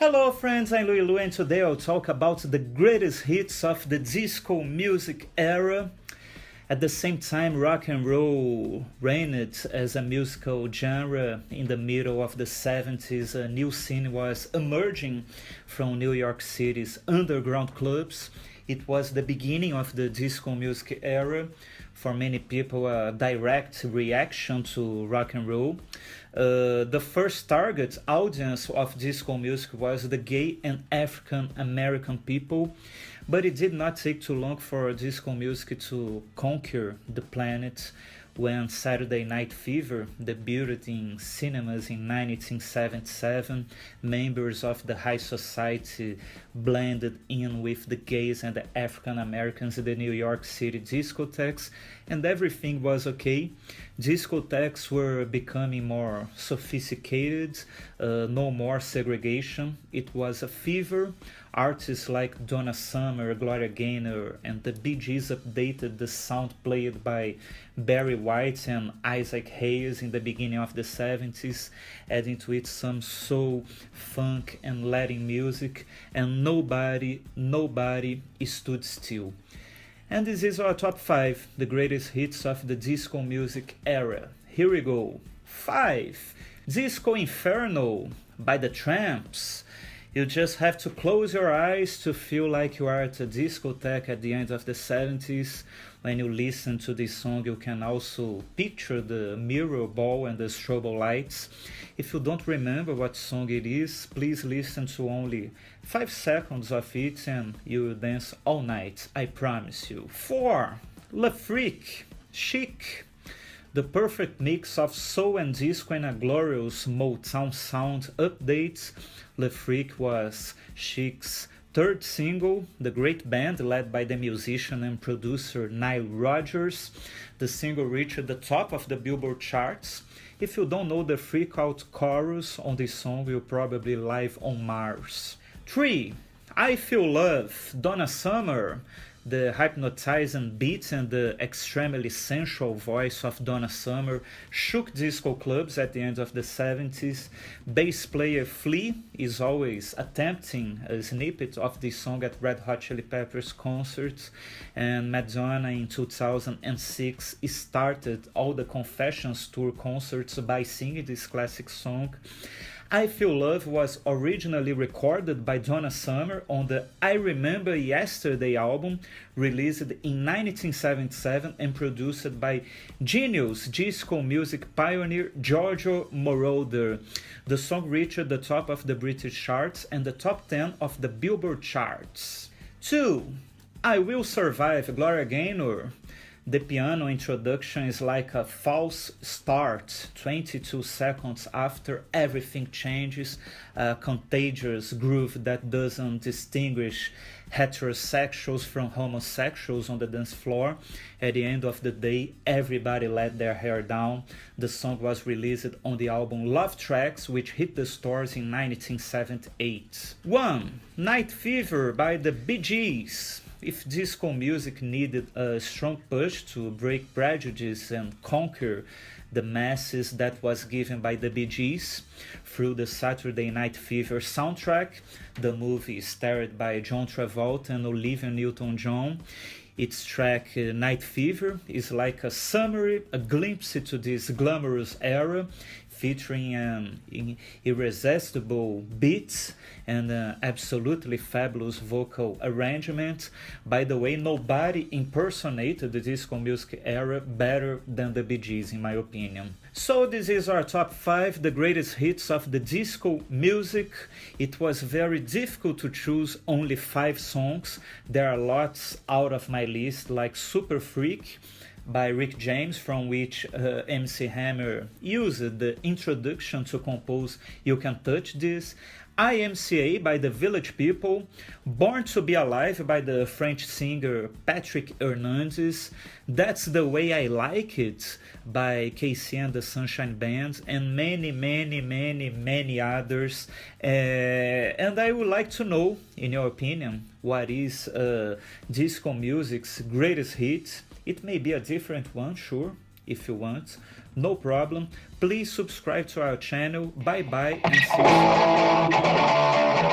Hello friends, I'm Louie Louie and today I'll talk about the greatest hits of the disco music era. At the same time, rock and roll reigned as a musical genre. In the middle of the 70s, a new scene was emerging from New York City's underground clubs. It was the beginning of the disco music era. For many people, a direct reaction to rock and roll. The first target audience of disco music was the gay and African American people, but it did not take too long for disco music to conquer the planet when Saturday Night Fever debuted in cinemas in 1977. Members of the high society blended in with the gays and the African Americans in the New York City discotheques, and everything was okay. Discotheques were becoming more sophisticated, no more segregation. It was a fever. Artists like Donna Summer, Gloria Gaynor, and the Bee Gees updated the sound played by Barry White and Isaac Hayes in the beginning of the 70s, adding to it some soul, funk, and Latin music, and nobody stood still. And this is our top 5, the greatest hits of the disco music era. Here we go. 5. Disco Inferno by the Tramps. You just have to close your eyes to feel like you are at a discotheque at the end of the 70s. When you listen to this song, you can also picture the mirror ball and the strobe lights. If you don't remember what song it is, please listen to only 5 seconds of it and you will dance all night, I promise you. 4. Le Freak, Chic. The perfect mix of soul and disco in a glorious Motown sound update. Le Freak was Chic's third single. The great band led by the musician and producer Nile Rodgers. The single reached the top of the Billboard charts. If you don't know the freak out chorus on this song, you're probably live on Mars. 3. I Feel Love, Donna Summer. The hypnotizing beat and the extremely sensual voice of Donna Summer shook disco clubs at the end of the 70s. Bass player Flea is always attempting a snippet of this song at Red Hot Chili Peppers concerts, and Madonna in 2006 started all the Confessions tour concerts by singing this classic song. I Feel Love was originally recorded by Donna Summer on the I Remember Yesterday album, released in 1977 and produced by genius disco music pioneer Giorgio Moroder. The song reached the top of the British charts and the top 10 of the Billboard charts. 2. I Will Survive, Gloria Gaynor. The piano introduction is like a false start, 22 seconds after everything changes, a contagious groove that doesn't distinguish heterosexuals from homosexuals on the dance floor. At the end of the day, everybody let their hair down. The song was released on the album Love Tracks, which hit the stores in 1978. 1. Night Fever by the Bee Gees. If disco music needed a strong push to break prejudice and conquer the masses, that was given by the Bee Gees through the Saturday Night Fever soundtrack. The movie starred by John Travolta and Olivia Newton-John. Its track Night Fever is like a summary, a glimpse into this glamorous era, featuring an irresistible beat and an absolutely fabulous vocal arrangement. By the way, nobody impersonated the disco music era better than the Bee Gees, in my opinion. So this is our top 5, the greatest hits of the disco music. It was very difficult to choose only 5 songs. There are lots out of my list, like Super Freak by Rick James, from which MC Hammer used the introduction to compose You Can Touch This. IMCA by the Village People, Born to Be Alive by the French singer Patrick Hernandez, That's the Way I Like It by KC and the Sunshine Band, and many others. And I would like to know, in your opinion, what is disco music's greatest hit. It may be a different one, sure, if you want, no problem. Please subscribe to our channel. Bye bye and see you.